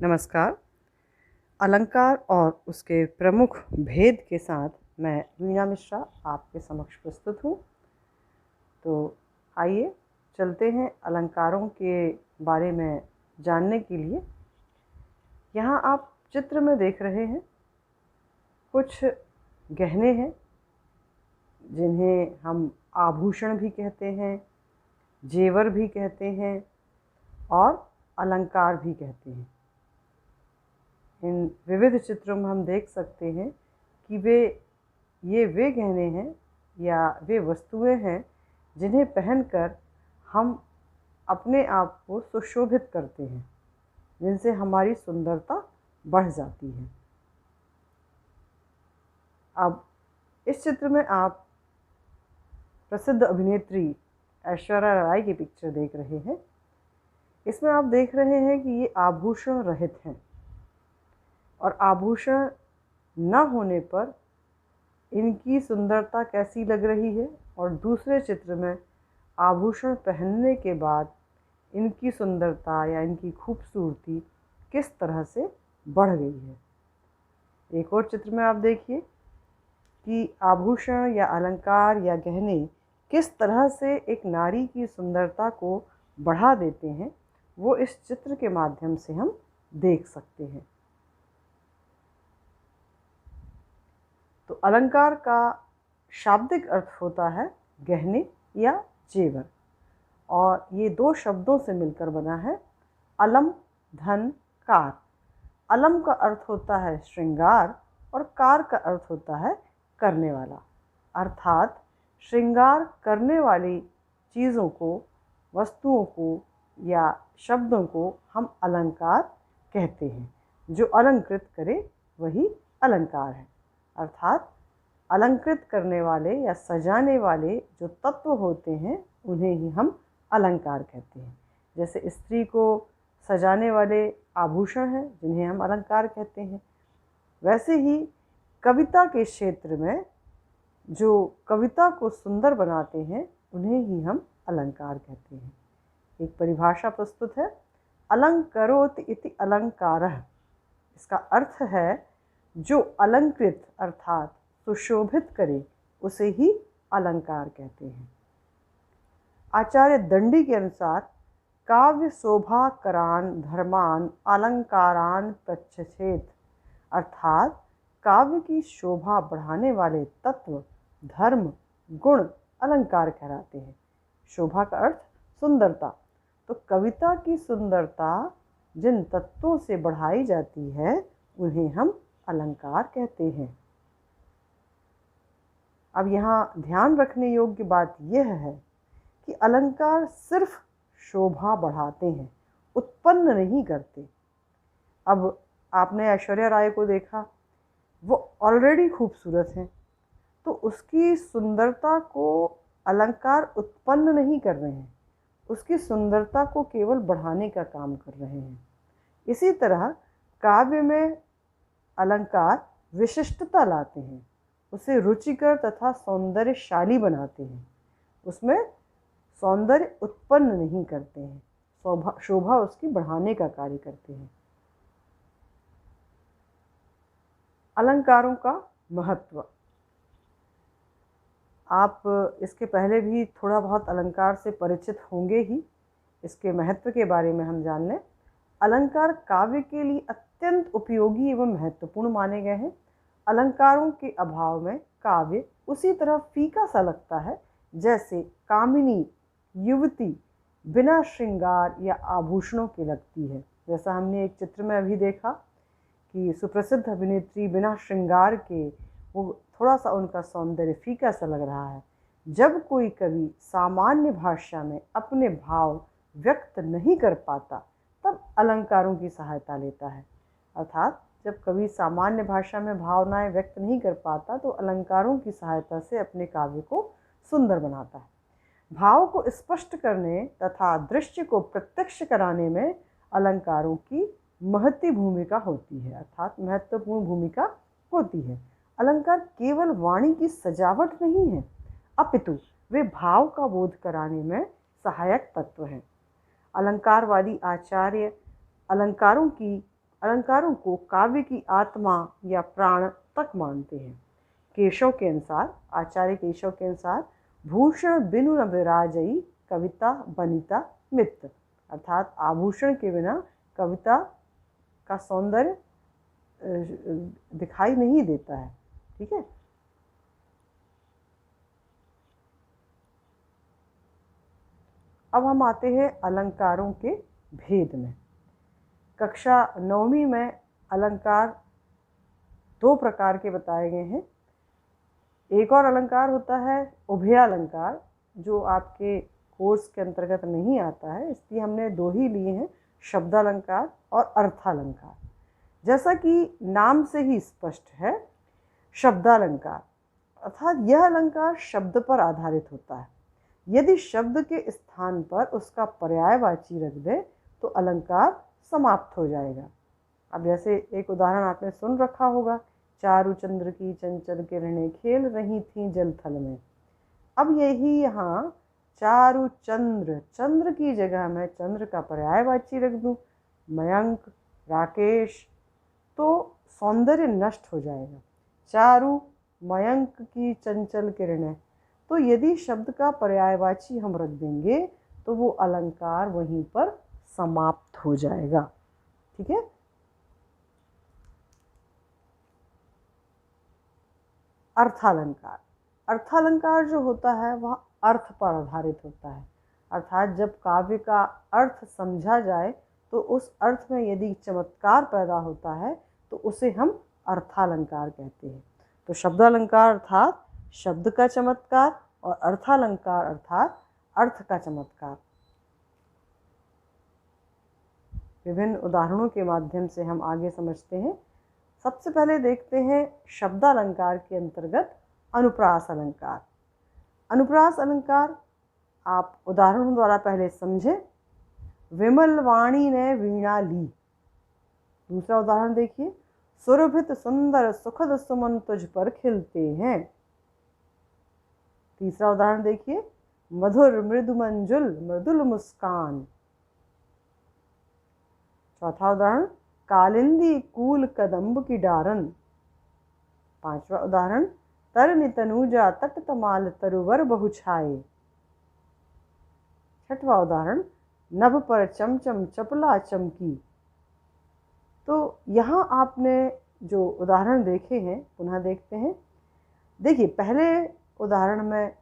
नमस्कार। अलंकार और उसके प्रमुख भेद के साथ मैं वीणा मिश्रा आपके समक्ष प्रस्तुत हूँ। तो आइए चलते हैं अलंकारों के बारे में जानने के लिए। यहाँ आप चित्र में देख रहे हैं कुछ गहने हैं जिन्हें हम आभूषण भी कहते हैं, जेवर भी कहते हैं और अलंकार भी कहते हैं। इन विविध चित्रों में हम देख सकते हैं कि वे गहने हैं या वे वस्तुएं हैं जिन्हें पहनकर हम अपने आप को सुशोभित करते हैं, जिनसे हमारी सुंदरता बढ़ जाती है। अब इस चित्र में आप प्रसिद्ध अभिनेत्री ऐश्वर्या राय की पिक्चर देख रहे हैं। इसमें आप देख रहे हैं कि ये आभूषण रहित हैं और आभूषण न होने पर इनकी सुंदरता कैसी लग रही है, और दूसरे चित्र में आभूषण पहनने के बाद इनकी सुंदरता या इनकी खूबसूरती किस तरह से बढ़ गई है। एक और चित्र में आप देखिए कि आभूषण या अलंकार या गहने किस तरह से एक नारी की सुंदरता को बढ़ा देते हैं, वो इस चित्र के माध्यम से हम देख सकते हैं। तो अलंकार का शाब्दिक अर्थ होता है गहने या जेवर, और ये दो शब्दों से मिलकर बना है अलम धन कार। अलम का अर्थ होता है श्रृंगार और कार का अर्थ होता है करने वाला, अर्थात श्रृंगार करने वाली चीज़ों को, वस्तुओं को या शब्दों को हम अलंकार कहते हैं। जो अलंकृत करे वही अलंकार है, अर्थात अलंकृत करने वाले या सजाने वाले जो तत्व होते हैं उन्हें ही हम अलंकार कहते हैं। जैसे स्त्री को सजाने वाले आभूषण हैं जिन्हें हम अलंकार कहते हैं, वैसे ही कविता के क्षेत्र में जो कविता को सुंदर बनाते हैं उन्हें ही हम अलंकार कहते हैं। एक परिभाषा प्रस्तुत है, अलंकरोति इति अलंकारः। इसका अर्थ है जो अलंकृत अर्थात सुशोभित करे उसे ही अलंकार कहते हैं। आचार्य दंडी के अनुसार काव्य शोभाकरान धर्मान अलंकारान प्रच्छेद, अर्थात काव्य की शोभा बढ़ाने वाले तत्व, धर्म, गुण अलंकार कहलाते हैं। शोभा का अर्थ सुंदरता, तो कविता की सुंदरता जिन तत्वों से बढ़ाई जाती है उन्हें हम अलंकार कहते हैं। अब यहाँ ध्यान रखने योग्य बात यह है कि अलंकार सिर्फ शोभा बढ़ाते हैं, उत्पन्न नहीं करते। अब आपने ऐश्वर्या राय को देखा, वो ऑलरेडी खूबसूरत हैं, तो उसकी सुंदरता को अलंकार उत्पन्न नहीं कर रहे हैं, उसकी सुंदरता को केवल बढ़ाने का काम कर रहे हैं। इसी तरह काव्य में अलंकार विशिष्टता लाते हैं, उसे रुचिकर तथा सौंदर्यशाली बनाते हैं, उसमें सौंदर्य उत्पन्न नहीं करते हैं, शोभा उसकी बढ़ाने का कार्य करते हैं। अलंकारों का महत्व, आप इसके पहले भी थोड़ा बहुत अलंकार से परिचित होंगे ही। इसके महत्व के बारे में हम जान लें। अलंकार काव्य के लिए अत्यंत उपयोगी एवं महत्वपूर्ण माने गए हैं। अलंकारों के अभाव में काव्य उसी तरह फीका सा लगता है जैसे कामिनी युवती बिना श्रृंगार या आभूषणों के लगती है। जैसा हमने एक चित्र में अभी देखा कि सुप्रसिद्ध अभिनेत्री बिना श्रृंगार के, वो थोड़ा सा उनका सौंदर्य फीका सा लग रहा है। जब कोई कवि सामान्य भाषा में अपने भाव व्यक्त नहीं कर पाता तब अलंकारों की सहायता लेता है, अर्थात जब कवि सामान्य भाषा में भावनाएं व्यक्त नहीं कर पाता तो अलंकारों की सहायता से अपने काव्य को सुंदर बनाता है। भाव को स्पष्ट करने तथा दृश्य को प्रत्यक्ष कराने में अलंकारों की महती भूमिका होती है, अर्थात महत्वपूर्ण भूमिका होती है। अलंकार केवल वाणी की सजावट नहीं है, अपितु वे भाव का बोध कराने में सहायक तत्व हैं। अलंकारवादी आचार्य अलंकारों की अलंकारों को काव्य की आत्मा या प्राण तक मानते हैं। केशव के अनुसार, आचार्य केशव के अनुसार, भूषण बिनु न विराजई कविता बनिता मित्र, अर्थात आभूषण के बिना कविता का सौंदर्य दिखाई नहीं देता है। ठीक है। अब हम आते हैं अलंकारों के भेद में। कक्षा 9वीं में अलंकार 2 प्रकार के बताए गए हैं। एक और अलंकार होता है उभयालंकार, जो आपके कोर्स के अंतर्गत नहीं आता है, इसलिए हमने 2 ही लिए हैं, शब्दालंकार और अर्थालंकार। जैसा कि नाम से ही स्पष्ट है, शब्दालंकार अर्थात यह अलंकार शब्द पर आधारित होता है। यदि शब्द के स्थान पर उसका पर्यायवाची रख दे तो अलंकार समाप्त हो जाएगा। अब जैसे एक उदाहरण आपने सुन रखा होगा, चारु चंद्र की चंचल किरणें खेल रही थीं जल थल में। अब यही यहाँ चारु चंद्र, चंद्र की जगह मैं चंद्र का पर्यायवाची रख दूँ, मयंक, राकेश, तो सौंदर्य नष्ट हो जाएगा। चारु मयंक की चंचल किरणें, तो यदि शब्द का पर्यायवाची हम रख देंगे तो वो अलंकार वहीं पर समाप्त हो जाएगा। ठीक है। अर्थालंकार, अर्थालंकार जो होता है वह अर्थ पर आधारित होता है, अर्थात जब काव्य का अर्थ समझा जाए तो उस अर्थ में यदि चमत्कार पैदा होता है तो उसे हम अर्थालंकार कहते हैं। तो शब्दालंकार अर्थात शब्द का चमत्कार और अर्थालंकार अर्थात अर्थ का चमत्कार। विभिन्न उदाहरणों के माध्यम से हम आगे समझते हैं। सबसे पहले देखते हैं शब्दालंकार के अंतर्गत अनुप्रास अलंकार। अनुप्रास अलंकार आप उदाहरणों द्वारा पहले समझें। विमल वाणी ने वीणा ली। दूसरा उदाहरण देखिए, सुरभित सुंदर सुखद सुमन तुझ पर खिलते हैं। तीसरा उदाहरण देखिए, मधुर मृदु मंजुल मृदुल मुस्कान। चौथा उदाहरण, कालिंदी कूल कदम्ब की डारन। पांचवा उदाहरण, तरनि तनूजा तट तमाल तरुवर बहुछाए। छठवां उदाहरण, नभ पर चमचम चपला चमकी। तो यहाँ आपने जो उदाहरण देखे हैं पुनः देखते हैं। देखिए, पहले उदाहरण में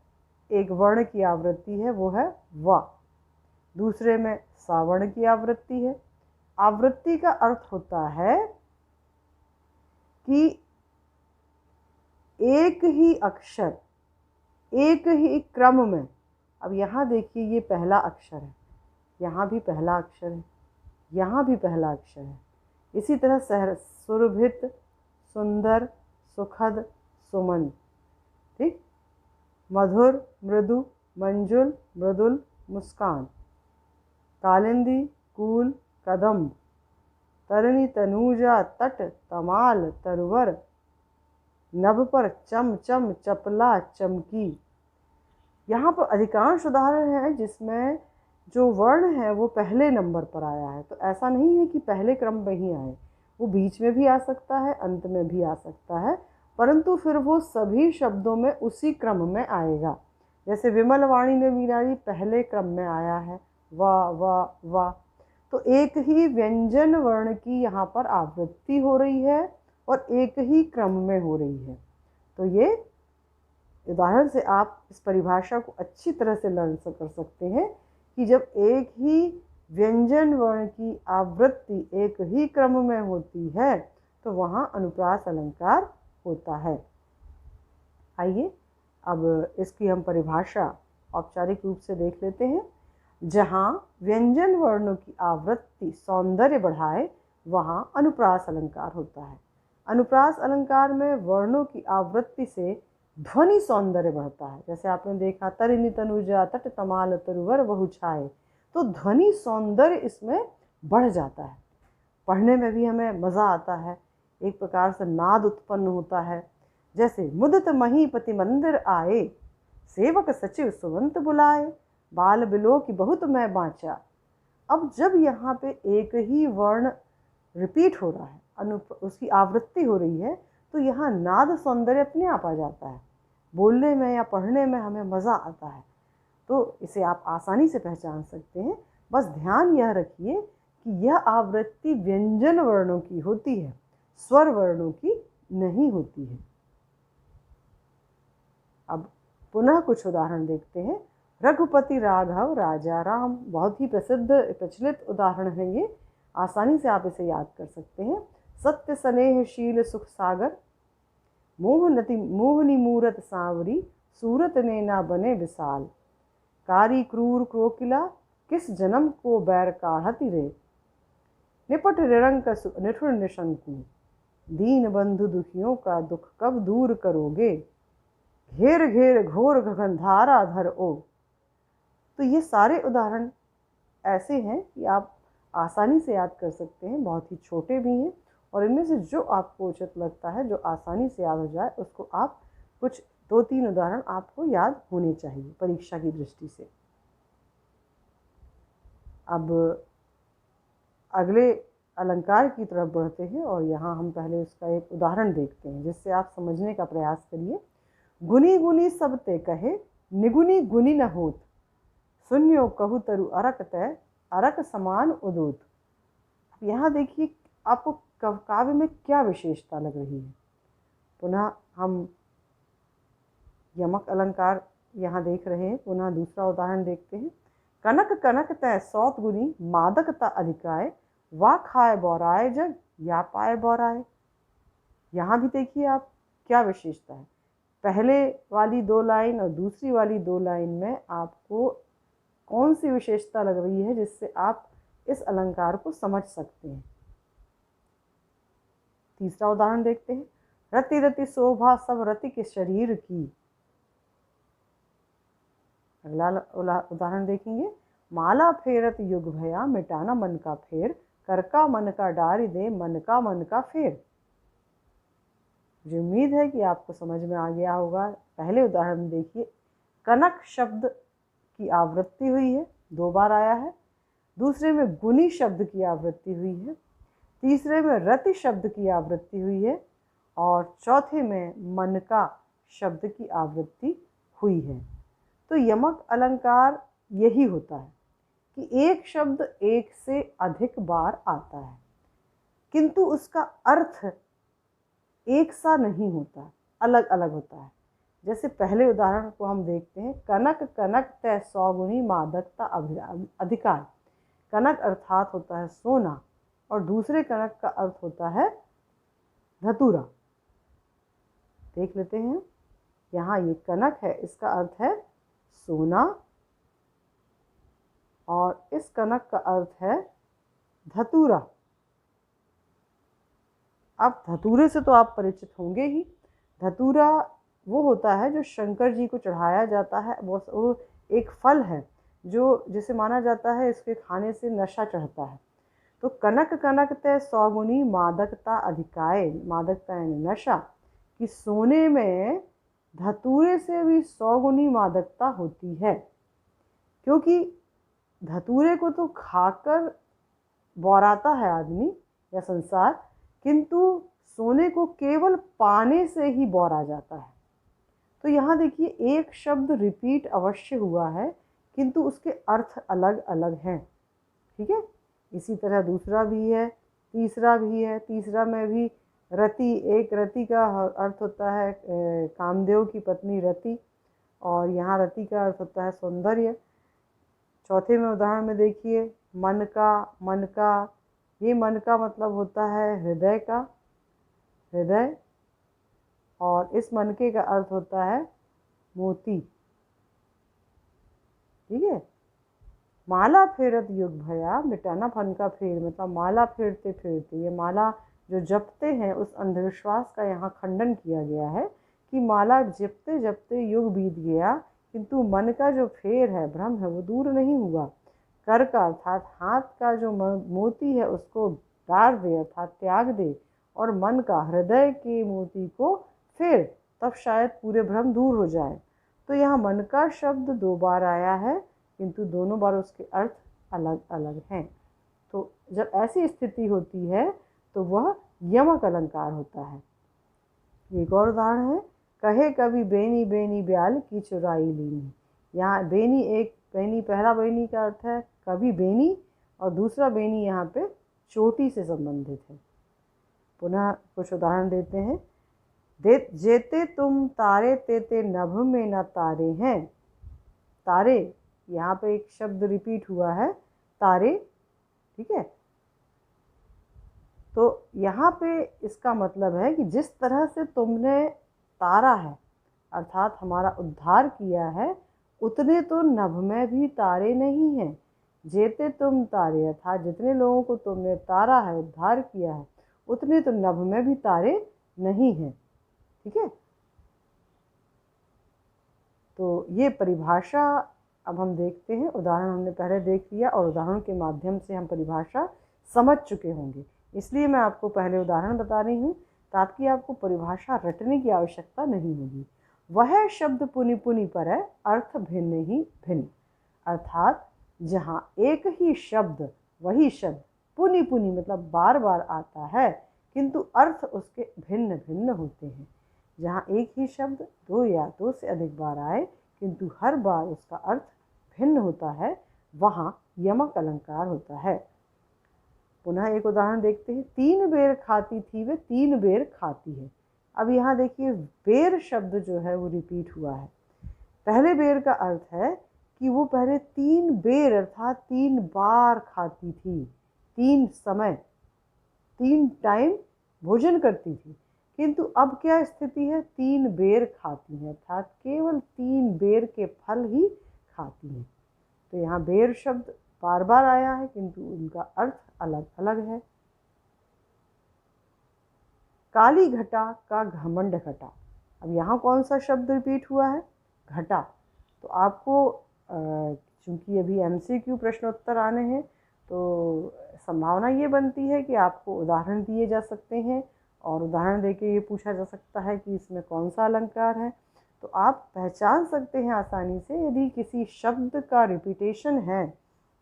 एक वर्ण की आवृत्ति है, वो है वा। दूसरे में सावर्ण की आवृत्ति है। आवृत्ति का अर्थ होता है कि एक ही अक्षर एक ही क्रम में, अब यहाँ देखिए ये पहला अक्षर है, यहाँ भी पहला अक्षर है, यहाँ भी पहला अक्षर है। इसी तरह सुरभित सुंदर सुखद सुमन, ठीक, मधुर मृदु मंजुल मृदुल मुस्कान, कालिंदी कूल कदम, तरनी तनूजा तट तमाल तरवर, नभ पर चम चम चपला चमकी। यहाँ पर अधिकांश उदाहरण हैं जिसमें जो वर्ण है वो पहले नंबर पर आया है। तो ऐसा नहीं है कि पहले क्रम में ही आए, वो बीच में भी आ सकता है, अंत में भी आ सकता है, परंतु फिर वो सभी शब्दों में उसी क्रम में आएगा। जैसे विमल वाणी ने वीणा ली पहले क्रम में आया है, वाह वाह वाह। तो एक ही व्यंजन वर्ण की यहाँ पर आवृत्ति हो रही है और एक ही क्रम में हो रही है। तो ये उदाहरण से आप इस परिभाषा को अच्छी तरह से लर्न कर सकते हैं कि जब एक ही व्यंजन वर्ण की आवृत्ति एक ही क्रम में होती है तो वहाँ अनुप्रास अलंकार होता है। आइए अब इसकी हम परिभाषा औपचारिक रूप से देख लेते हैं। जहाँ व्यंजन वर्णों की आवृत्ति सौंदर्य बढ़ाए वहाँ अनुप्रास अलंकार होता है। अनुप्रास अलंकार में वर्णों की आवृत्ति से ध्वनि सौंदर्य बढ़ता है। जैसे आपने देखा, तरिनी तनुजा तट तमाल तरुवर बहुछाए, तो ध्वनि सौंदर्य इसमें बढ़ जाता है। पढ़ने में भी हमें मज़ा आता है, एक प्रकार से नाद उत्पन्न होता है। जैसे मुदित महीपति मंदिर आए, सेवक सचिव सुवंत बुलाए, बाल बिलो की बहुत मैं बाँचा। अब जब यहाँ पे एक ही वर्ण रिपीट हो रहा है, उसकी आवृत्ति हो रही है, तो यहाँ नाद सौंदर्य अपने आप आ जाता है। बोलने में या पढ़ने में हमें मज़ा आता है। तो इसे आप आसानी से पहचान सकते हैं। बस ध्यान यह रखिए कि यह आवृत्ति व्यंजन वर्णों की होती है, स्वर वर्णों की नहीं होती है। अब पुनः कुछ उदाहरण देखते हैं। रघुपति राघव राजा राम, बहुत ही प्रचलित उदाहरण है ये, आसानी से आप इसे याद कर सकते हैं। सत्य स्नेहशील सुख सागर, मोहनी मूरत सांवरी, सूरत नैना बने विशाल, कारी क्रूर कोकिला, किस जन्म को बैर काढ़ती रे, निपट निरंक निठुर निशंकु, दीन बंधु दुखियों का दुख कब दूर करोगे, घेर घेर घोर गगनधारा धर ओ। तो ये सारे उदाहरण ऐसे हैं कि आप आसानी से याद कर सकते हैं, बहुत ही छोटे भी हैं, और इनमें से जो आपको उचित लगता है, जो आसानी से याद हो जाए, उसको आप कुछ 2-3 उदाहरण आपको याद होने चाहिए परीक्षा की दृष्टि से। अब अगले अलंकार की तरफ बढ़ते हैं और यहाँ हम पहले उसका एक उदाहरण देखते हैं, जिससे आप समझने का प्रयास करिए। गुनी गुनी सब ते कहे, निगुनी गुनी न होत, सुन्यो कहु तरु अरक तय, अरक समान उदूत। यहाँ देखिए आपको काव्य में क्या विशेषता लग रही है। पुनः हम यमक अलंकार यहाँ देख रहे हैं। पुनः दूसरा उदाहरण देखते हैं। कनक कनक तय सौत गुनी, मादकता अधिकाय, वा खाए बौराए जग, या पाए बौराए। यहाँ भी देखिए आप क्या विशेषता है। पहले वाली 2 लाइन और दूसरी वाली 2 लाइन में आपको कौन सी विशेषता लग रही है जिससे आप इस अलंकार को समझ सकते हैं। तीसरा उदाहरण देखते हैं। रति रति शोभा सब रति के शरीर की। अगला उदाहरण देखेंगे। माला फेरत युग भया, मिटाना मन का फेर, कर का मन का डारी दे, मन का फेर। मुझे उम्मीद है कि आपको समझ में आ गया होगा। पहले उदाहरण में देखिए, कनक शब्द की आवृत्ति हुई है, 2 बार आया है। दूसरे में गुनी शब्द की आवृत्ति हुई है। तीसरे में रति शब्द की आवृत्ति हुई है। और चौथे में मन का शब्द की आवृत्ति हुई है। तो यमक अलंकार यही होता है कि एक शब्द एक से अधिक बार आता है, किंतु उसका अर्थ एक सा नहीं होता, अलग अलग होता है। जैसे पहले उदाहरण को हम देखते हैं। कनक कनक तय सौगुनी, मादकता अधिकार। कनक अर्थात होता है सोना, और दूसरे कनक का अर्थ होता है धतूरा। देख लेते हैं। यहाँ ये कनक है, इसका अर्थ है सोना, और इस कनक का अर्थ है धतूरा। अब धतूरे से तो आप परिचित होंगे ही। धतूरा वो होता है जो शंकर जी को चढ़ाया जाता है। वो एक फल है जो जिसे माना जाता है इसके खाने से नशा चढ़ता है। तो कनक कनक तय सौगुनी, मादकता अधिकाय, मादकता यानी नशा, कि सोने में धतूरे से भी 100 गुनी मादकता होती है। क्योंकि धतूरे को तो खाकर बौराता है आदमी या संसार, किंतु सोने को केवल पाने से ही बौरा जाता है। तो यहाँ देखिए एक शब्द रिपीट अवश्य हुआ है, किंतु उसके अर्थ अलग अलग हैं। ठीक है। इसी तरह दूसरा भी है, तीसरा भी है। तीसरा में भी रति, एक रति का अर्थ होता है कामदेव की पत्नी रति, और यहाँ रति का अर्थ होता है सौंदर्य। चौथे में उदाहरण में देखिए मन का, ये मन का मतलब होता है हृदय का, हृदय, और इस मनके का अर्थ होता है मोती। ठीक है। माला फेरत युग भया, मिटाना फन का फेर, मतलब माला फेरते फेरते, ये माला जो जपते हैं उस अंधविश्वास का यहाँ खंडन किया गया है कि माला जपते जपते युग बीत गया, किंतु मन का जो फेर है, भ्रम है, वो दूर नहीं हुआ। कर का अर्थात हाथ का जो मोती है उसको डार दे, अर्थात त्याग दे, और मन का, हृदय के मोती को फेर, तब शायद पूरे भ्रम दूर हो जाए। तो यहाँ मन का शब्द 2 बार आया है, किंतु दोनों बार उसके अर्थ अलग अलग हैं। तो जब ऐसी स्थिति होती है तो वह यमक अलंकार होता है। एक और उदाहरण है, कहे कभी बेनी बेनी ब्याल की चुराई लीनी। यहाँ बेनी, एक बेनी, पहला बेनी का अर्थ है कभी बेनी, और दूसरा बेनी यहाँ पे चोटी से संबंधित है। पुनः कुछ उदाहरण देते हैं। जेते तुम तारे तेते नभ में न तारे हैं। तारे, यहाँ पे एक शब्द रिपीट हुआ है, तारे, ठीक है। तो यहाँ पे इसका मतलब है कि जिस तरह से तुमने तारा है, अर्थात हमारा उद्धार किया है, उतने तो नभ में भी तारे नहीं हैं। जेते तुम तारे, अर्थात जितने लोगों को तुमने तारा है, उद्धार किया है, उतने तो नभ में भी तारे नहीं हैं, ठीक है। तो ये परिभाषा अब हम देखते हैं। उदाहरण हमने पहले देख लिया और उदाहरण के माध्यम से हम परिभाषा समझ चुके होंगे, इसलिए मैं आपको पहले उदाहरण बता रही हूँ ताकि आपको परिभाषा रटने की आवश्यकता नहीं होगी। वह शब्द पुनि पुनि पर है, अर्थ भिन्न ही भिन्न। अर्थात जहाँ एक ही शब्द, वही शब्द पुनि पुनि मतलब बार बार आता है, किंतु अर्थ उसके भिन्न भिन्न होते हैं। जहाँ एक ही शब्द दो या दो से अधिक बार आए, किंतु हर बार उसका अर्थ भिन्न होता है, वहाँ यमक अलंकार होता है। पुनः एक उदाहरण देखते हैं। 3 बेर खाती थी वे 3 बेर खाती है। अब यहाँ देखिए, बेर शब्द जो है वो रिपीट हुआ है। पहले बेर का अर्थ है कि वो पहले 3 बेर अर्थात 3 बार खाती थी, 3 समय, 3 टाइम भोजन करती थी। किंतु अब क्या स्थिति है, 3 बेर खाती हैं, अर्थात केवल 3 बेर के फल ही खाती हैं। तो यहाँ बेर शब्द बार बार आया है, किंतु उनका अर्थ अलग अलग है। काली घटा का घमंड घटा। अब यहाँ कौन सा शब्द रिपीट हुआ है, घटा। तो आपको चूंकि अभी MCQ प्रश्नोत्तर आने हैं, तो संभावना ये बनती है कि आपको उदाहरण दिए जा सकते हैं और उदाहरण देके ये पूछा जा सकता है कि इसमें कौन सा अलंकार है। तो आप पहचान सकते हैं आसानी से, यदि किसी शब्द का रिपीटेशन है,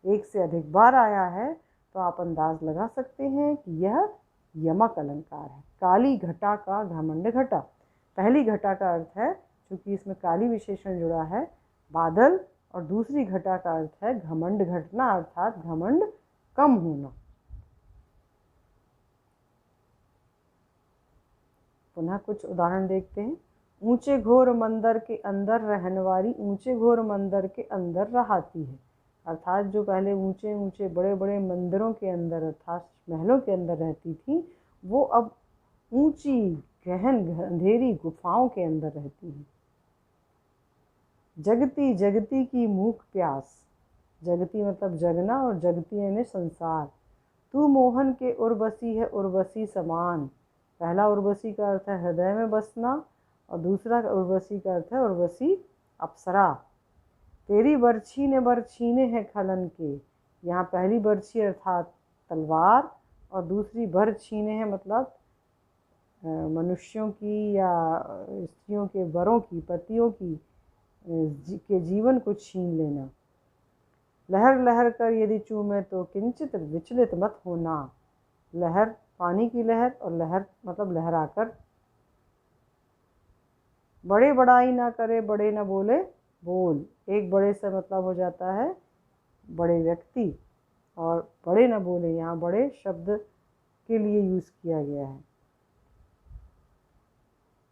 एक से अधिक बार आया है, तो आप अंदाज लगा सकते हैं कि यह यमक अलंकार है। काली घटा का घमंड घटा। पहली घटा का अर्थ है, चूंकि इसमें काली विशेषण जुड़ा है, बादल, और दूसरी घटा का अर्थ है घमंड घटना, अर्थात घमंड कम होना। पुनः कुछ उदाहरण देखते हैं। ऊंचे घोर मंदिर के अंदर रहनवारी ऊंचे घोर मंदिर के अंदर रहाती है। अर्थात जो पहले ऊंचे ऊंचे बड़े बड़े मंदिरों के अंदर अर्थात महलों के अंदर रहती थी, वो अब ऊंची गहन अंधेरी गुफाओं के अंदर रहती है। जगती जगती की मूक प्यास। जगती मतलब जगना, और जगती यानी संसार। तू मोहन के उर्वशी है उर्वशी समान। पहला उर्वशी का अर्थ है हृदय में बसना, और दूसरा उर्वशी का अर्थ है उर्वशी अप्सरा। तेरी बरछी ने बरछीने हैं खलन के। यहाँ पहली बरछी अर्थात तलवार, और दूसरी बरछीने हैं मतलब मनुष्यों की या स्त्रियों के वरों की, पतियों की के जीवन को छीन लेना। लहर लहर कर यदि चूमे तो किंचित विचलित मत होना। लहर पानी की लहर, और लहर मतलब लहराकर। बड़े बड़ाई ना करे बड़े ना बोले बोल। एक बड़े से मतलब हो जाता है बड़े व्यक्ति, और बड़े ना बोले यहाँ बड़े शब्द के लिए यूज़ किया गया है।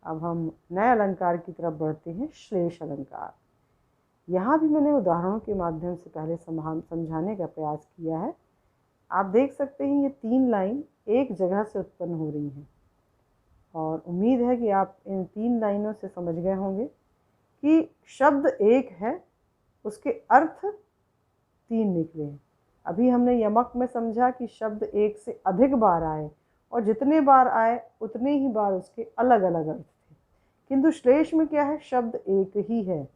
अब हम नए अलंकार की तरफ बढ़ते हैं, श्लेष अलंकार। यहाँ भी मैंने उदाहरणों के माध्यम से पहले समझाने का प्रयास किया है। आप देख सकते हैं ये 3 लाइन एक जगह से उत्पन्न हो रही हैं, और उम्मीद है कि आप इन 3 लाइनों से समझ गए होंगे कि शब्द एक है, उसके अर्थ 3 निकले हैं। अभी हमने यमक में समझा कि शब्द एक से अधिक बार आए, और जितने बार आए उतने ही बार उसके अलग अलग अर्थ थे। किंतु श्लेष में क्या है, शब्द एक ही है,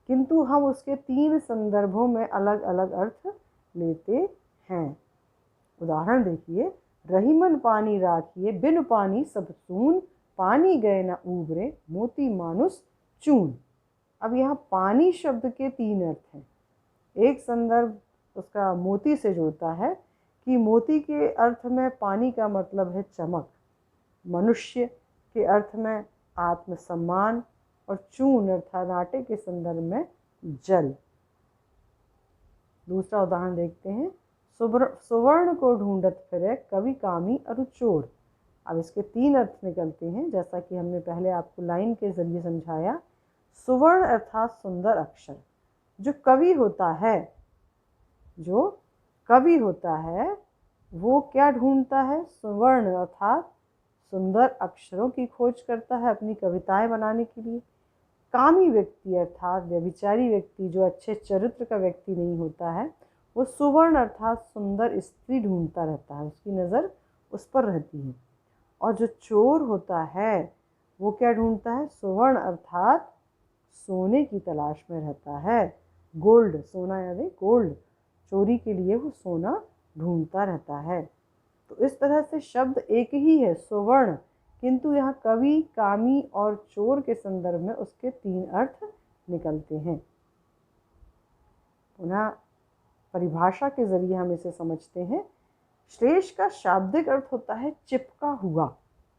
किंतु हम उसके 3 संदर्भों में अलग अलग अर्थ लेते हैं। उदाहरण देखिए। रहीमन पानी राखिए बिन पानी सब सून। पानी गए न उबरे मोती मानुस चून। अब यहाँ पानी शब्द के 3 अर्थ हैं। एक संदर्भ उसका मोती से जुड़ता है, कि मोती के अर्थ में पानी का मतलब है चमक, मनुष्य के अर्थ में आत्मसम्मान, और चून अर्थात आटे के संदर्भ में जल। दूसरा उदाहरण देखते हैं। सुवर्ण को ढूंढत फिरे कवि कामी अरु चोर। अब इसके 3 अर्थ निकलते हैं, जैसा कि हमने पहले आपको लाइन के जरिए समझाया। सुवर्ण अर्थात सुंदर अक्षर। जो कवि होता है वो क्या ढूंढता है? सुवर्ण अर्थात सुंदर अक्षरों की खोज करता है अपनी कविताएं बनाने के लिए। कामी व्यक्ति अर्थात व्यभिचारी व्यक्ति, जो अच्छे चरित्र का व्यक्ति नहीं होता है, वो सुवर्ण अर्थात सुंदर स्त्री ढूंढता रहता है, उसकी नज़र उस पर रहती है। और जो चोर होता है वो क्या ढूंढता है? सुवर्ण अर्थात सोने की तलाश में रहता है। गोल्ड, सोना यानी गोल्ड, चोरी के लिए वो सोना ढूंढता रहता है। तो इस तरह से शब्द एक ही है सुवर्ण, किंतु यहाँ कवि, कामी और चोर के संदर्भ में उसके 3 अर्थ निकलते हैं। पुनः परिभाषा के जरिए हम इसे समझते हैं। श्लेष का शाब्दिक अर्थ होता है चिपका हुआ।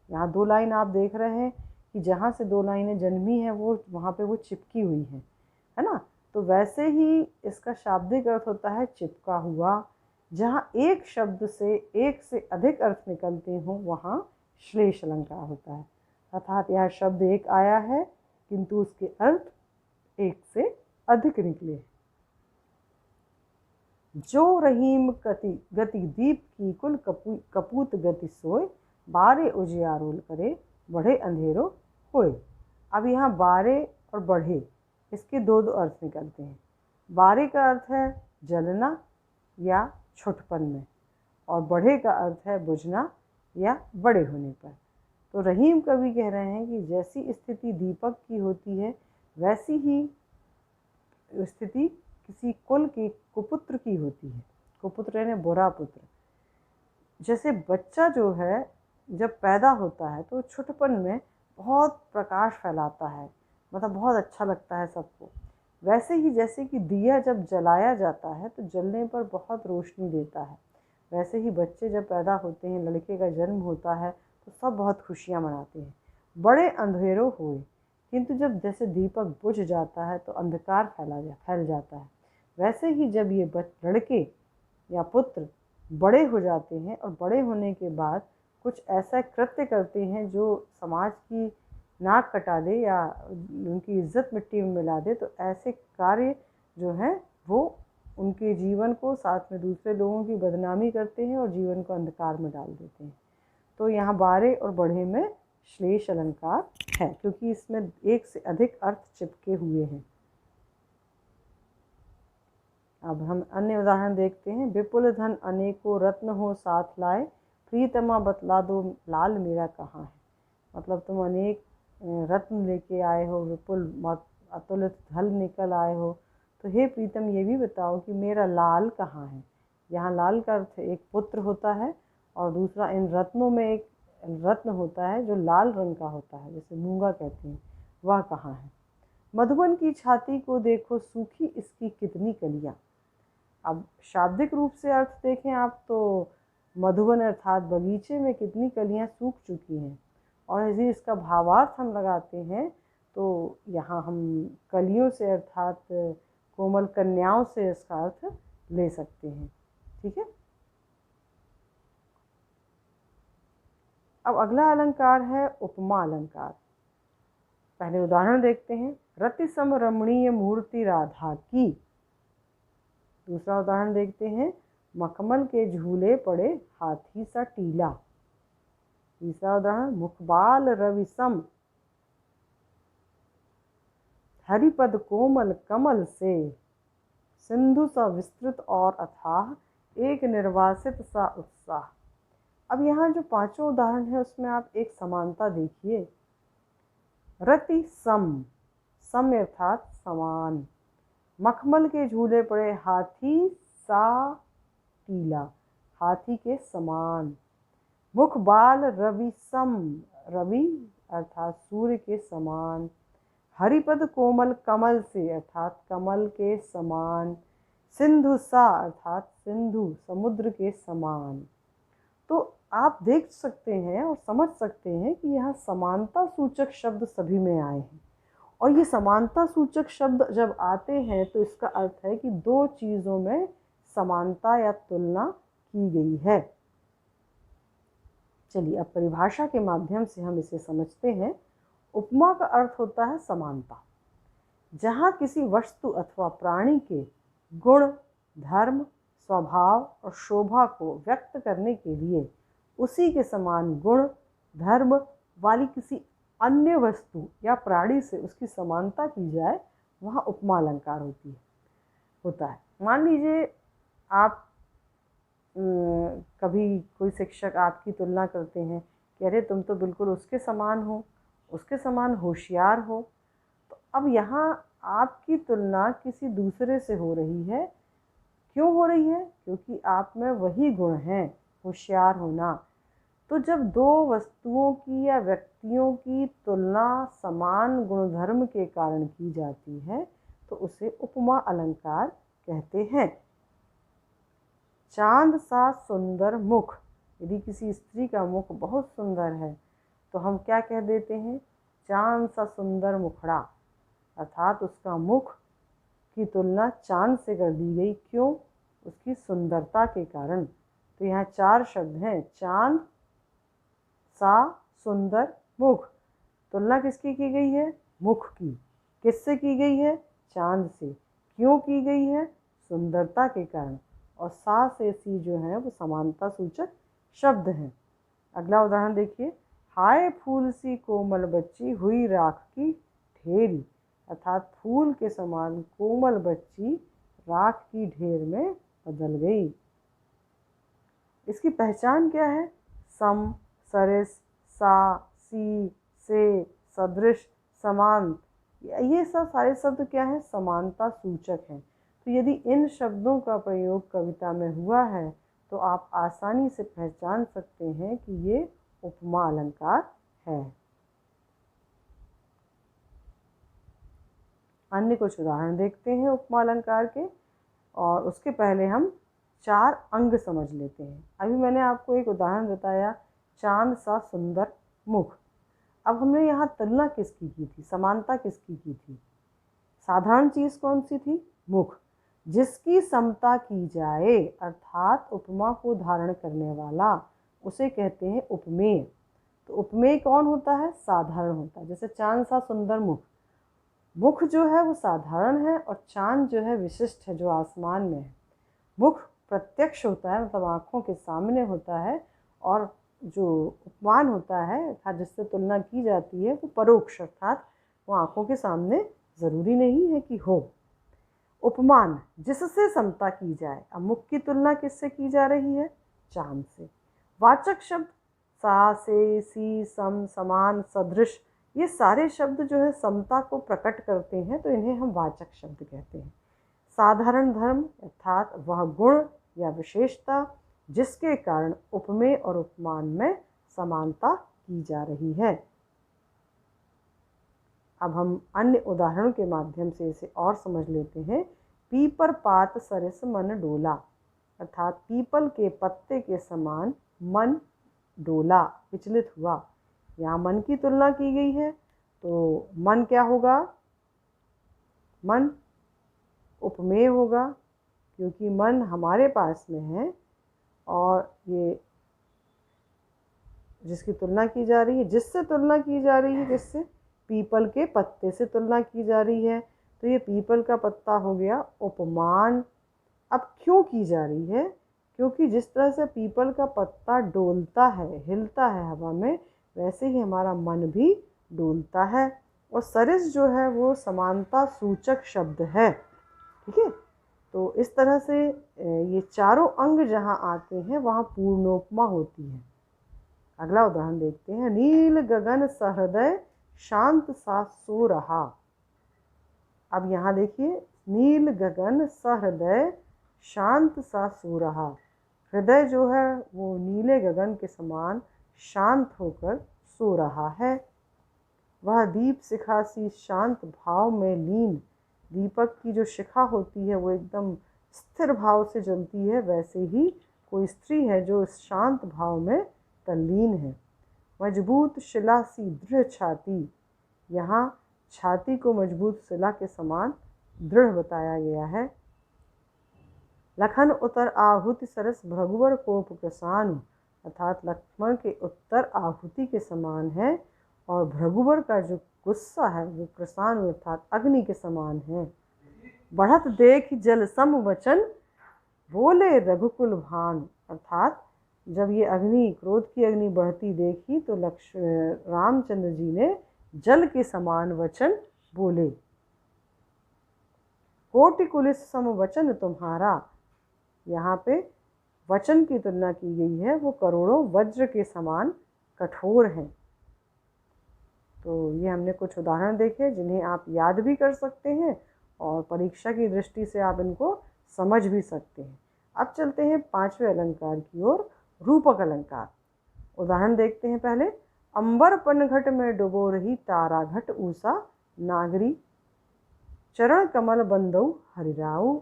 यहाँ 2 लाइन आप देख रहे हैं कि जहाँ से 2 लाइनें जन्मी हैं वो वहाँ पे वो चिपकी हुई है ना। तो वैसे ही इसका शाब्दिक अर्थ होता है चिपका हुआ। जहाँ एक शब्द से एक से अधिक अर्थ निकलते हों वहाँ श्लेष अलंकार होता है। अर्थात यह शब्द एक आया है किंतु उसके अर्थ एक से अधिक निकले। जो रहीम गति दीप की कुल कपूत गति सोए, बारे उजियारोल करे बढ़े अंधेरो होए। अब यहाँ बारे और बढ़े इसके 2 अर्थ निकलते हैं। बारे का अर्थ है जलना या छोटपन में, और बढ़े का अर्थ है बुझना या बड़े होने पर। तो रहीम कवि कह रहे हैं कि जैसी स्थिति दीपक की होती है वैसी ही स्थिति किसी कुल के कुपुत्र की होती है। कुपुत्र यानी बुरा पुत्र। जैसे बच्चा जो है जब पैदा होता है तो छोटपन में बहुत प्रकाश फैलाता है, मतलब बहुत अच्छा लगता है सबको। वैसे ही जैसे कि दिया जब जलाया जाता है तो जलने पर बहुत रोशनी देता है, वैसे ही बच्चे जब पैदा होते हैं, लड़के का जन्म होता है तो सब बहुत खुशियाँ मनाते हैं। बड़े अंधेरों हुए, किंतु जब जैसे दीपक बुझ जाता है तो अंधकार फैल जाता है। वैसे ही जब ये लड़के या पुत्र बड़े हो जाते हैं और बड़े होने के बाद कुछ ऐसा कृत्य करते हैं जो समाज की नाक कटा दे या उनकी इज्जत मिट्टी में मिला दे, तो ऐसे कार्य जो हैं वो उनके जीवन को, साथ में दूसरे लोगों की बदनामी करते हैं और जीवन को अंधकार में डाल देते हैं। तो यहाँ बारे और बढ़े में श्लेष अलंकार है, क्योंकि इसमें एक से अधिक अर्थ चिपके हुए हैं। अब हम अन्य उदाहरण देखते हैं। विपुल धन अनेकों रत्न हो साथ लाए, प्रीतमा बतला दो लाल मेरा कहाँ है। मतलब तुम अनेक रत्न लेके आए हो, विपुल अतुलित धन निकल आए हो, तो हे प्रीतम ये भी बताओ कि मेरा लाल कहाँ है। यहाँ लाल का अर्थ एक पुत्र होता है, और दूसरा इन रत्नों में एक रत्न होता है जो लाल रंग का होता है, जैसे मूंगा कहते हैं, वह कहाँ है। मधुबन की छाती को देखो सूखी इसकी कितनी कलियाँ। अब शाब्दिक रूप से अर्थ देखें आप तो मधुबन अर्थात बगीचे में कितनी कलियाँ सूख चुकी हैं, और यदि इसका भावार्थ हम लगाते हैं तो यहाँ हम कलियों से अर्थात कोमल कन्याओं से इसका अर्थ ले सकते हैं। ठीक है। अब अगला अलंकार है उपमा अलंकार। पहले उदाहरण देखते हैं। रति सम रमणीय मूर्ति राधा की। दूसरा उदाहरण देखते हैं। मखमल के झूले पड़े हाथी सा टीला। तीसरा उदाहरण मुखबाल रवि सम हरिपद कोमल कमल से सिंधु सा विस्तृत और अथाह एक निर्वासित सा उत्साह। अब यहाँ जो 5 उदाहरण है उसमें आप एक समानता देखिए। रति सम, सम अर्थात समान। मखमल के झूले पड़े हाथी सा टीला, हाथी के समान। मुखबाल रवि सम, रवि अर्थात सूर्य के समान। हरिपद कोमल कमल से अर्थात कमल के समान। सिंधु सा अर्थात सिंधु समुद्र के समान। तो आप देख सकते हैं और समझ सकते हैं कि यहाँ समानता सूचक शब्द सभी में आए हैं। और ये समानता सूचक शब्द जब आते हैं तो इसका अर्थ है कि दो चीज़ों में समानता या तुलना की गई है। चलिए अब परिभाषा के माध्यम से हम इसे समझते हैं। उपमा का अर्थ होता है समानता। जहाँ किसी वस्तु अथवा प्राणी के गुण, धर्म, स्वभाव और शोभा को व्यक्त करने के लिए उसी के समान गुण, धर्म वाली किसी अन्य वस्तु या प्राणी से उसकी समानता की जाए, वहाँ उपमा अलंकार होता है। मान लीजिए आप कभी कोई शिक्षक आपकी तुलना करते हैं कि अरे तुम तो बिल्कुल उसके समान हो, उसके समान होशियार हो। तो अब यहाँ आपकी तुलना किसी दूसरे से हो रही है। क्यों हो रही है? क्योंकि आप में वही गुण हैं, होशियार होना। तो जब दो वस्तुओं की या व्यक्तियों की तुलना समान गुणधर्म के कारण की जाती है तो उसे उपमा अलंकार कहते हैं। चांद सा सुंदर मुख, यदि किसी स्त्री का मुख बहुत सुंदर है तो हम क्या कह देते हैं? चांद सा सुंदर मुखड़ा, अर्थात उसका मुख की तुलना चांद से कर दी गई। क्यों? उसकी सुंदरता के कारण। तो यहाँ चार शब्द हैं, चांद सा सुंदर मुख। तुलना किसकी की गई है? मुख की। किससे की गई है? चांद से। क्यों की गई है? सुंदरता के कारण। और सा से सी जो है वो समानता सूचक शब्द हैं। अगला उदाहरण देखिए। हाय फूल सी कोमल बच्ची हुई राख की ढेरी, अर्थात फूल के समान कोमल बच्ची राख की ढेर में बदल गई। इसकी पहचान क्या है? सम, सरिस, सा, सी, से, सदृश, समान, ये सब सारे शब्द क्या हैं? समानता सूचक हैं। तो यदि इन शब्दों का प्रयोग कविता में हुआ है तो आप आसानी से पहचान सकते हैं कि ये उपमा अलंकार है। अन्य कुछ उदाहरण देखते हैं उपमा अलंकार के, और उसके पहले हम चार अंग समझ लेते हैं। अभी मैंने आपको एक उदाहरण बताया, चांद सा सुंदर मुख। अब हमने यहाँ तुलना किसकी की थी? समानता किसकी की थी? साधारण चीज़ कौन सी थी? मुख। जिसकी समता की जाए अर्थात उपमा को धारण करने वाला, उसे कहते हैं उपमेय। तो उपमेय कौन होता है? साधारण होता है। जैसे चांद सा सुंदर मुख, मुख जो है वो साधारण है और चांद जो है विशिष्ट है, जो आसमान में है। मुख प्रत्यक्ष होता है, मतलब आँखों के सामने होता है, और जो उपमान होता है अर्थात जिससे तुलना की जाती है वो परोक्ष, अर्थात वो आँखों के सामने ज़रूरी नहीं है कि हो। उपमान जिससे समता की जाए। अब मुख की तुलना किससे की जा रही है? चांद से। वाचक शब्द सा, से, सी, सम, समान, सदृश, ये सारे शब्द जो है समता को प्रकट करते हैं, तो इन्हें हम वाचक शब्द कहते हैं। साधारण धर्म अर्थात वह गुण या विशेषता जिसके कारण उपमेय और उपमान में समानता की जा रही है। अब हम अन्य उदाहरणों के माध्यम से इसे और समझ लेते हैं। पीपर पात सरिस मन डोला, अर्थात पीपल के पत्ते के समान मन डोला, विचलित हुआ। यहाँ मन की तुलना की गई है, तो मन क्या होगा? मन उपमेय होगा, क्योंकि मन हमारे पास में है और ये जिसकी तुलना की जा रही है, जिससे तुलना की जा रही है, जिससे पीपल के पत्ते से तुलना की जा रही है, तो ये पीपल का पत्ता हो गया उपमान। अब क्यों की जा रही है? क्योंकि जिस तरह से पीपल का पत्ता डोलता है, हिलता है हवा में, वैसे ही हमारा मन भी डोलता है। और सरिस जो है वो समानता सूचक शब्द है। ठीक है, तो इस तरह से ये चारों अंग जहाँ आते हैं वहाँ पूर्णोपमा होती है। अगला उदाहरण देखते हैं। नील गगन सहृदय शांत सा सो रहा। अब यहाँ देखिए, नील गगन सहृदय शांत सा सो रहा। हृदय जो है वो नीले गगन के समान शांत होकर सो रहा है। वह दीप शिखा सी शांत भाव में लीन, दीपक की जो शिखा होती है वो एकदम स्थिर भाव से जलती है, वैसे ही कोई स्त्री है जो इस शांत भाव में तल्लीन है। मजबूत शिला सी दृढ़ छाती, यहाँ छाती को मजबूत शिला के समान दृढ़ बताया गया है। लखन उतर आहुति सरस भृगुवर कोप प्रसानु, अर्थात लक्ष्मण के उत्तर आहुति के समान है और भृगुवर का जो गुस्सा है वो प्रसानु अर्थात अग्नि के समान है। बढ़त देख जल सम वचन, बोले रघुकुल भानु, अर्थात जब ये अग्नि, क्रोध की अग्नि बढ़ती देखी तो रामचंद्र जी ने जल के समान वचन बोले। कोटि कुलिस सम वचन तुम्हारा, यहाँ पे वचन की तुलना की गई है, वो करोड़ों वज्र के समान कठोर हैं। तो ये हमने कुछ उदाहरण देखे जिन्हें आप याद भी कर सकते हैं और परीक्षा की दृष्टि से आप इनको समझ भी सकते हैं। अब चलते हैं पांचवें अलंकार की ओर, रूपक अलंकार। उदाहरण देखते हैं पहले। अंबर पनघट में डुबो रही तारा घट ऊषा नागरी, चरण कमल बंदऊ हरिराऊ,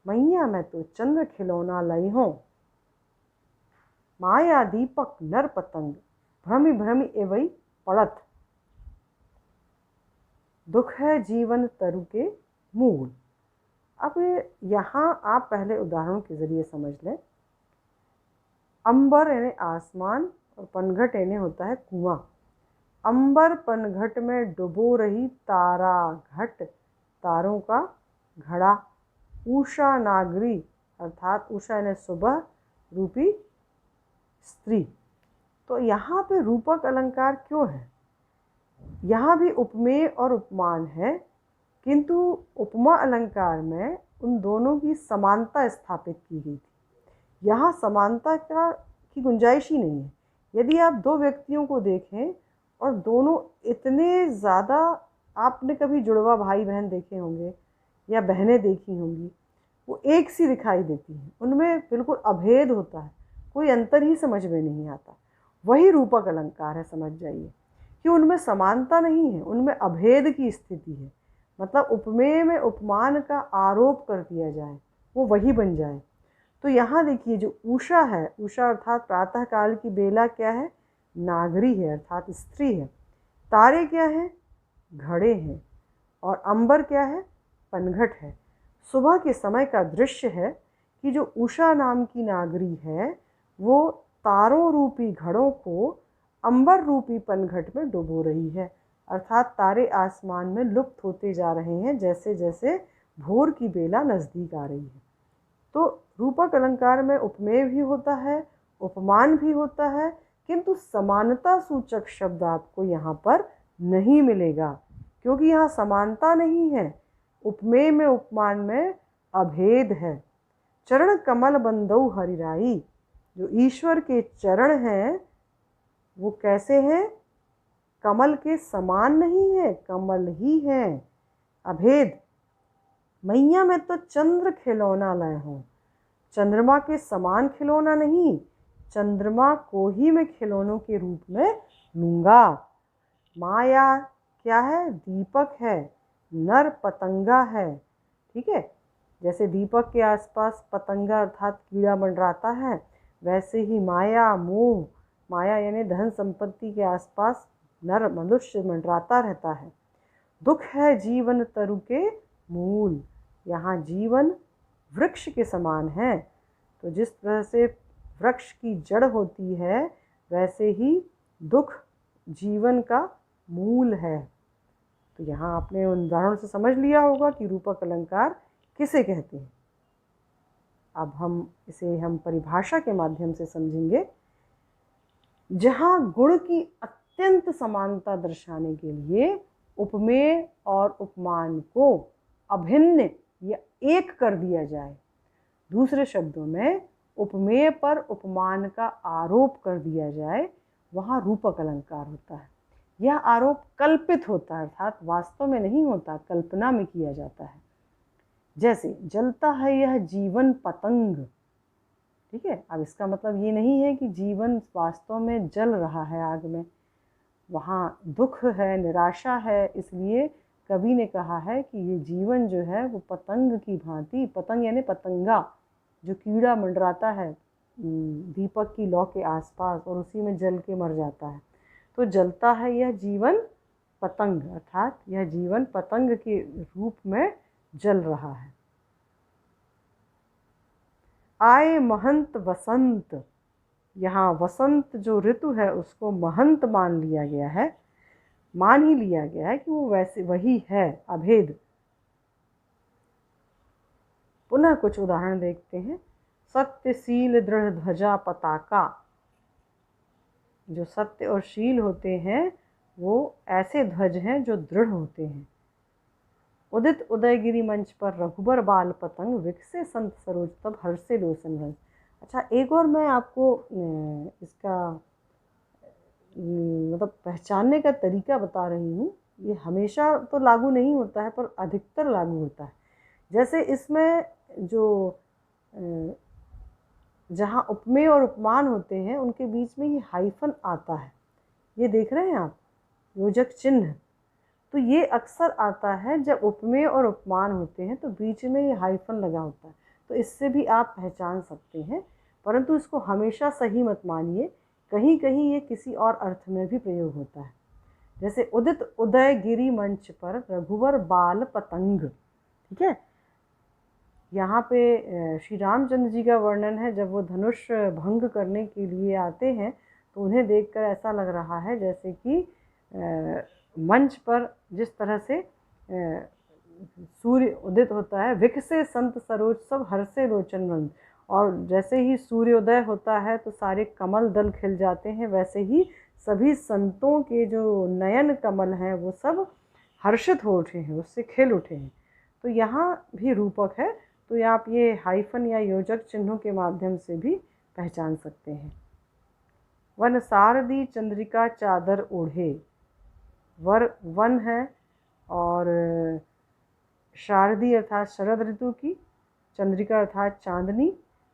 मैया मैं तो चंद्र खिलौना लई हूँ, माया दीपक नर पतंग, भ्रमि भ्रमि एवं पड़त, दुख है जीवन तरु के मूल। अब यहाँ आप पहले उदाहरणों के जरिए समझ लें। अंबर यानी आसमान और पनघट यानी होता है कुआं। अंबर पनघट में डुबो रही तारा घट, तारों का घड़ा, उषा नागरी अर्थात उषा यानी सुबह रूपी स्त्री। तो यहाँ पे रूपक अलंकार क्यों है? यहाँ भी उपमेय और उपमान है, किंतु उपमा अलंकार में उन दोनों की समानता स्थापित की गई थी। यहाँ समानता की गुंजाइश ही नहीं है। यदि आप दो व्यक्तियों को देखें और दोनों इतने ज़्यादा, आपने कभी जुड़वा भाई बहन देखे होंगे या बहनें देखी होंगी, वो एक सी दिखाई देती हैं, उनमें बिल्कुल अभेद होता है, कोई अंतर ही समझ में नहीं आता। वही रूपक अलंकार है, समझ जाइए कि उनमें समानता नहीं है, उनमें अभेद की स्थिति है। मतलब उपमेय में उपमान का आरोप कर दिया जाए, वो वही बन जाए। तो यहाँ देखिए जो उषा है, उषा अर्थात प्रातः काल की बेला क्या है? नागरी है अर्थात स्त्री है। तारे क्या हैं? घड़े हैं। और अंबर क्या है? पनघट है। सुबह के समय का दृश्य है कि जो उषा नाम की नागरी है वो तारों रूपी घड़ों को अंबर रूपी पनघट में डुबो रही है, अर्थात तारे आसमान में लुप्त होते जा रहे हैं जैसे जैसे भोर की बेला नज़दीक आ रही है। तो रूपक अलंकार में उपमेय भी होता है, उपमान भी होता है, किंतु समानता सूचक शब्द आपको यहाँ पर नहीं मिलेगा, क्योंकि यहाँ समानता नहीं है। उपमेय में उपमान में अभेद है। चरण कमल बंदऊ हरिराई, जो ईश्वर के चरण हैं वो कैसे हैं? कमल के समान नहीं है, कमल ही है, अभेद। मैया मैं तो चंद्र खिलौना लाया हूँ, चंद्रमा के समान खिलौना नहीं, चंद्रमा को ही मैं खिलौनों के रूप में लूँगा। माया क्या है? दीपक है, नर पतंगा है। ठीक है, जैसे दीपक के आसपास पतंगा अर्थात कीड़ा मंडराता है, वैसे ही माया, मोह, माया यानी धन संपत्ति के आसपास नर मनुष्य मंडराता रहता है। दुख है जीवन तरु के मूल, यहाँ जीवन वृक्ष के समान है। तो जिस तरह से वृक्ष की जड़ होती है वैसे ही दुख जीवन का मूल है। तो यहाँ आपने उदाहरण से समझ लिया होगा कि रूपक अलंकार किसे कहते हैं। अब हम परिभाषा के माध्यम से समझेंगे। जहाँ गुण की अत्यंत समानता दर्शाने के लिए उपमेय और उपमान को अभिन्न या एक कर दिया जाए, दूसरे शब्दों में उपमेय पर उपमान का आरोप कर दिया जाए, वहाँ रूपक अलंकार होता है। यह आरोप कल्पित होता है अर्थात वास्तव में नहीं होता, कल्पना में किया जाता है। जैसे जलता है यह जीवन पतंग। ठीक है, अब इसका मतलब ये नहीं है कि जीवन वास्तव में जल रहा है आग में, वहाँ दुख है, निराशा है, इसलिए कवि ने कहा है कि ये जीवन जो है वो पतंग की भांति, पतंग यानी पतंगा, जो कीड़ा मंडराता है दीपक की लौ के आसपास और उसी में जल के मर जाता है, तो जलता है यह जीवन पतंग, अर्थात यह जीवन पतंग के रूप में जल रहा है। आए महंत वसंत, यहाँ वसंत जो ऋतु है उसको महंत मान लिया गया है, मान ही लिया गया है कि वो वैसे वही है, अभेद। पुनः कुछ उदाहरण देखते हैं। सत्यशील दृढ़ ध्वजा पताका, जो सत्य और शील होते हैं वो ऐसे ध्वज हैं जो दृढ़ होते हैं। उदित उदयगिरी मंच पर रघुबर बाल पतंग, विकसे संत सरोज तब हर्षे लोचन रंग। अच्छा, एक और मैं आपको इसका मतलब पहचानने का तरीका बता रही हूँ। ये हमेशा तो लागू नहीं होता है पर अधिकतर लागू होता है। जैसे इसमें जो जहाँ उपमेय और उपमान होते हैं उनके बीच में ये हाइफन आता है, ये देख रहे हैं आप, योजक चिन्ह। तो ये अक्सर आता है जब उपमेय और उपमान होते हैं तो बीच में ये हाइफन लगा होता है, तो इससे भी आप पहचान सकते हैं। परंतु इसको हमेशा सही मत मानिए, कहीं कहीं ये किसी और अर्थ में भी प्रयोग होता है। जैसे उदित उदय गिरी मंच पर रघुवर बाल पतंग, ठीक है। यहाँ पे श्री रामचंद्र जी का वर्णन है, जब वो धनुष भंग करने के लिए आते हैं तो उन्हें देखकर ऐसा लग रहा है जैसे कि मंच पर जिस तरह से सूर्य उदित होता है, विकसे संत सरोज सब हर्षे लोचन रंग, और जैसे ही सूर्योदय होता है तो सारे कमल दल खिल जाते हैं, वैसे ही सभी संतों के जो नयन कमल हैं वो सब हर्षित हो उठे हैं, उससे खिल उठे हैं। तो यहाँ भी रूपक है, तो आप ये हाइफन या योजक चिन्हों के माध्यम से भी पहचान सकते हैं। वन सारदी चंद्रिका चादर ओढ़े, वर वन है और शारदी अर्थात शरद ऋतु की, चंद्रिका अर्थात चांदनी।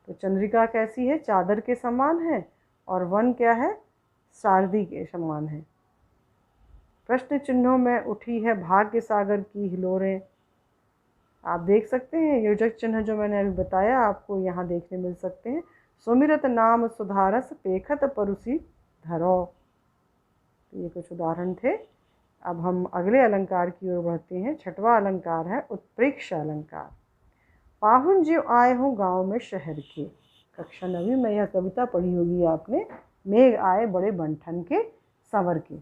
तो चंद्रिका कैसी है, चादर के समान है, और वन क्या है, शारदी के समान है। प्रश्न चिन्हों में उठी है भाग्य सागर की हिलोरें, आप देख सकते हैं योजक चिन्ह जो मैंने अभी बताया आपको यहाँ देखने मिल सकते हैं। सुमिरत नाम सुधारस पेखत परुसी धरो। तो ये कुछ उदाहरण थे। अब हम अगले अलंकार की ओर बढ़ते हैं। छठवां अलंकार है उत्प्रेक्ष अलंकार। पाहुन ज्यों आए हों गाँव में शहर के, कक्षा 9वीं में यह कविता पढ़ी होगी आपने। मेघ आए बड़े बंठन के संवर के,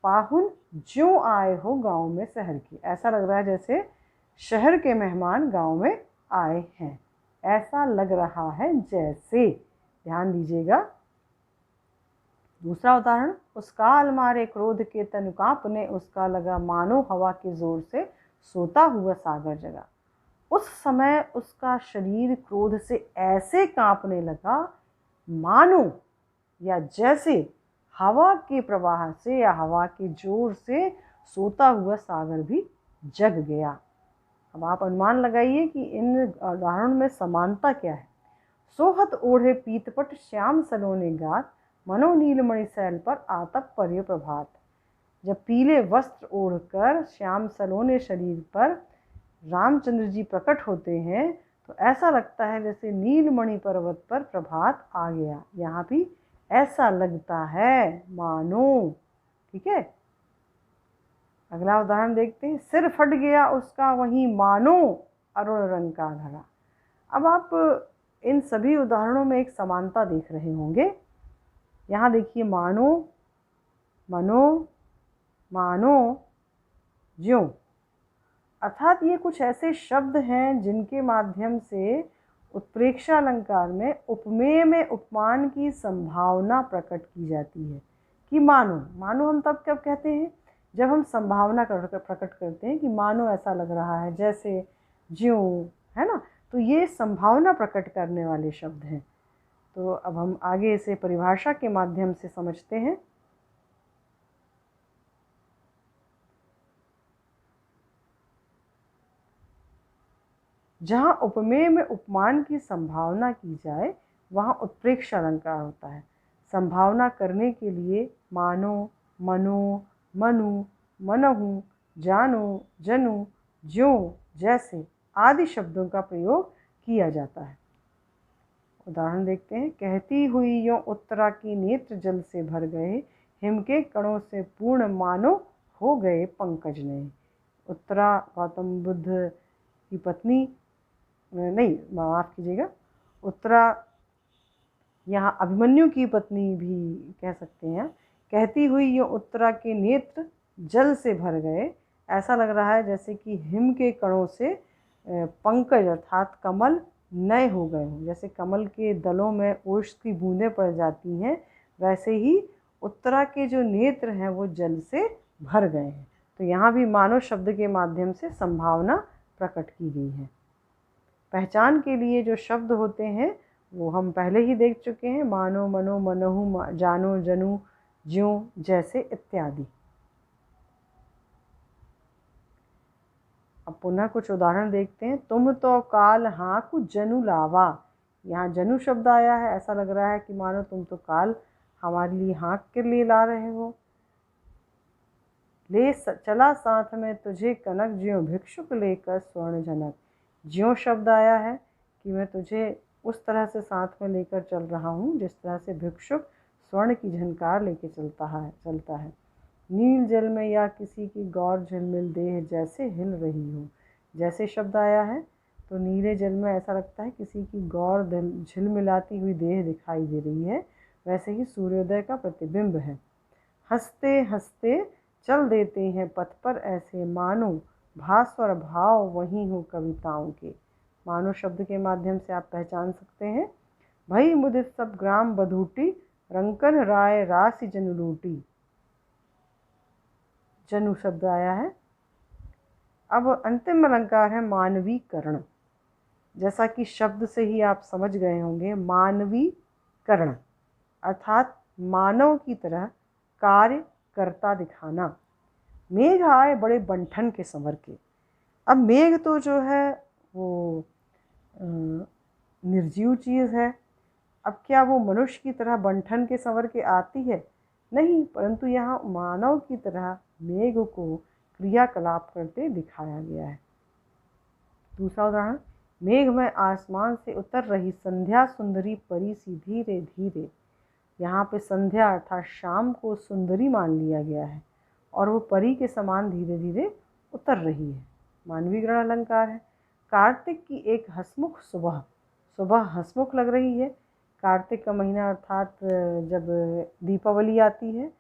पाहुन ज्यों आए हो गाँव में शहर के, ऐसा लग रहा है जैसे शहर के मेहमान गांव में आए हैं, ऐसा लग रहा है जैसे। ध्यान दीजिएगा। दूसरा उदाहरण, उसका अलमारे क्रोध के तन कांपने, उसका लगा मानो हवा के जोर से सोता हुआ सागर जगा। उस समय उसका शरीर क्रोध से ऐसे कांपने लगा मानो या जैसे हवा के प्रवाह से या हवा के जोर से सोता हुआ सागर भी जग गया। अब आप अनुमान लगाइए कि इन उदाहरणों में समानता क्या है। सोहत ओढ़े पीतपट श्याम सलोने गात, मनो नीलमणि सैल पर आतप पर्य प्रभात। जब पीले वस्त्र ओढ़कर श्याम सलोने शरीर पर रामचंद्र जी प्रकट होते हैं तो ऐसा लगता है जैसे नीलमणि पर्वत पर प्रभात आ गया। यहाँ भी ऐसा लगता है मानो, ठीक है। अगला उदाहरण देखते हैं। सिर फट गया उसका वहीं मानो अरुण रंग का घड़ा। अब आप इन सभी उदाहरणों में एक समानता देख रहे होंगे। यहाँ देखिए मानो, मनो, मानो, ज्यों, अर्थात ये कुछ ऐसे शब्द हैं जिनके माध्यम से उत्प्रेक्षा अलंकार में उपमेय में उपमान की संभावना प्रकट की जाती है। कि मानो, मानो हम तब कब कहते हैं जब हम संभावना प्रकट करते हैं कि मानो ऐसा लग रहा है जैसे, ज्यों, है ना। तो ये संभावना प्रकट करने वाले शब्द हैं। तो अब हम आगे इसे परिभाषा के माध्यम से समझते हैं। जहाँ उपमेय में उपमान की संभावना की जाए वहाँ उत्प्रेक्ष अलंकार होता है। संभावना करने के लिए मानो, मनो, मनु, मनहु, जानो, जनु, ज्यों, जैसे आदि शब्दों का प्रयोग किया जाता है। उदाहरण देखते हैं। कहती हुई यों उत्तरा की नेत्र जल से भर गए, हिम के कणों से पूर्ण मानो हो गए पंकज नए। उत्तरा गौतम बुद्ध की पत्नी, नहीं माफ़ कीजिएगा, उत्तरा यहाँ अभिमन्यु की पत्नी भी कह सकते हैं। कहती हुई यों उत्तरा के नेत्र जल से भर गए, ऐसा लग रहा है जैसे कि हिम के कणों से पंकज अर्थात कमल नए हो गए हों। जैसे कमल के दलों में ओश की बूंदें पड़ जाती हैं, वैसे ही उत्तरा के जो नेत्र हैं वो जल से भर गए हैं। तो यहाँ भी मानो शब्द के माध्यम से संभावना प्रकट की गई है। पहचान के लिए जो शब्द होते हैं वो हम पहले ही देख चुके हैं। मानो, मनो, मनहु, जानो, जनु, ज्यों, जैसे इत्यादि। अब पुनः कुछ उदाहरण देखते हैं। तुम तो काल हाँकु जनु लावा। यहाँ जनु शब्द आया है, ऐसा लग रहा है कि मानो तुम तो काल हमारे लिए हाँक के लिए ला रहे हो। ले चला साथ में तुझे कनक, ज्यों भिक्षुक लेकर स्वर्ण जनक। ज्यों शब्द आया है कि मैं तुझे उस तरह से साथ में लेकर चल रहा हूँ जिस तरह से भिक्षुक स्वर्ण की झनकार लेके चलता है। नील जल में या किसी की गौर झिलमिल देह जैसे हिल रही हो। जैसे शब्द आया है तो नीले जल में ऐसा लगता है किसी की गौर झिलमिलाती हुई देह दिखाई दे रही है, वैसे ही सूर्योदय का प्रतिबिंब है। हंसते हंसते चल देते हैं पथ पर ऐसे, मानो भास्वर भाव वहीं हो कविताओं के। मानो शब्द के माध्यम से आप पहचान सकते हैं। भई मुदित सब ग्राम बधूटी, रंकन राय राशि जनु लूटी। जनु शब्द आया है। अब अंतिम अलंकार है मानवीकरण। जैसा कि शब्द से ही आप समझ गए होंगे, मानवीकरण अर्थात मानव की तरह कार्य करता दिखाना। मेघ आए बड़े बंठन के संवर के। अब मेघ तो जो है वो निर्जीव चीज़ है। अब क्या वो मनुष्य की तरह बंठन के संवर के आती है? नहीं, परंतु यहाँ मानव की तरह मेघ को क्रियाकलाप करते दिखाया गया है। दूसरा उदाहरण। मेघ में आसमान से उतर रही संध्या सुंदरी परी सी धीरे धीरे। यहाँ पे संध्या अर्थात शाम को सुंदरी मान लिया गया है और वो परी के समान धीरे धीरे उतर रही है। मानवीकरण अलंकार है। कार्तिक की एक हंसमुख सुबह। सुबह हंसमुख लग रही है। कार्तिक का महीना अर्थात जब दीपावली आती है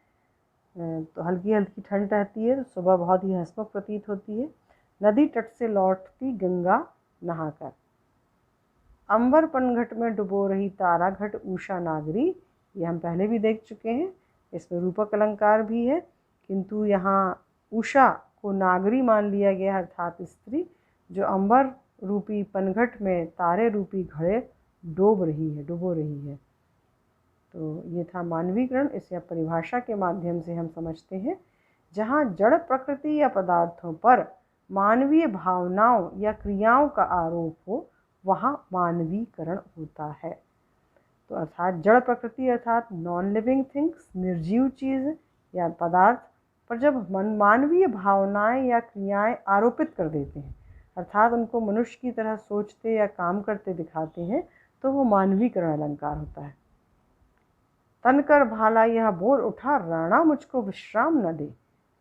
तो हल्की हल्की ठंड रहती है, तो सुबह बहुत ही हंसमुख प्रतीत होती है। नदी तट से लौटती गंगा नहाकर। अंबर पनघट में डुबो रही तारा घट उषा नागरी। ये हम पहले भी देख चुके हैं। इसमें रूपक अलंकार भी है, किंतु यहाँ उषा को नागरी मान लिया गया अर्थात स्त्री, जो अंबर रूपी पनघट में तारे रूपी घड़े डुबो रही है। तो ये था मानवीकरण। इसे परिभाषा के माध्यम से हम समझते हैं। जहाँ जड़ प्रकृति या पदार्थों पर मानवीय भावनाओं या क्रियाओं का आरोप हो, वहाँ मानवीकरण होता है। तो अर्थात जड़ प्रकृति अर्थात नॉन लिविंग थिंग्स, निर्जीव चीज़ या पदार्थ पर जब मानवीय भावनाएं या क्रियाएं आरोपित कर देते हैं, अर्थात उनको मनुष्य की तरह सोचते या काम करते दिखाते हैं, तो वो मानवीकरण अलंकार होता है। तनकर भाला यह बोल उठा, राणा मुझको विश्राम न दे।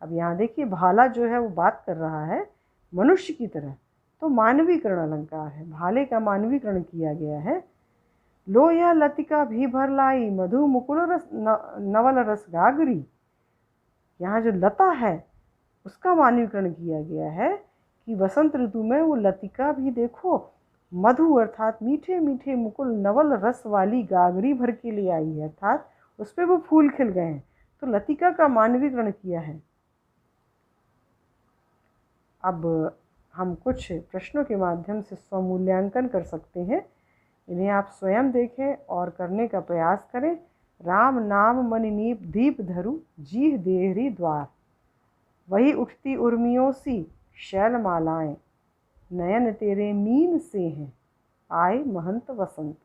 अब यहाँ देखिए, भाला जो है वो बात कर रहा है मनुष्य की तरह, तो मानवीकरण अलंकार है। भाले का मानवीकरण किया गया है। लो यह लतिका भी भर लाई, मधु मुकुल रस नवल रस गागरी। यहाँ जो लता है उसका मानवीकरण किया गया है कि वसंत ऋतु में वो लतिका भी देखो मधु अर्थात मीठे मीठे मुकुल नवल रस वाली गागरी भर के लिए आई है, अर्थात उस पर वो फूल खिल गए हैं, तो लतिका का मानवीकरण किया है। अब हम कुछ प्रश्नों के माध्यम से स्वमूल्यांकन कर सकते हैं। इन्हें आप स्वयं देखें और करने का प्रयास करें। राम नाम मनि नीप दीप धरु, जीह देहरी द्वार। वही उठती उर्मियों सी शैलमालाएं, नयन तेरे मीन से हैं, आए महंत वसंत।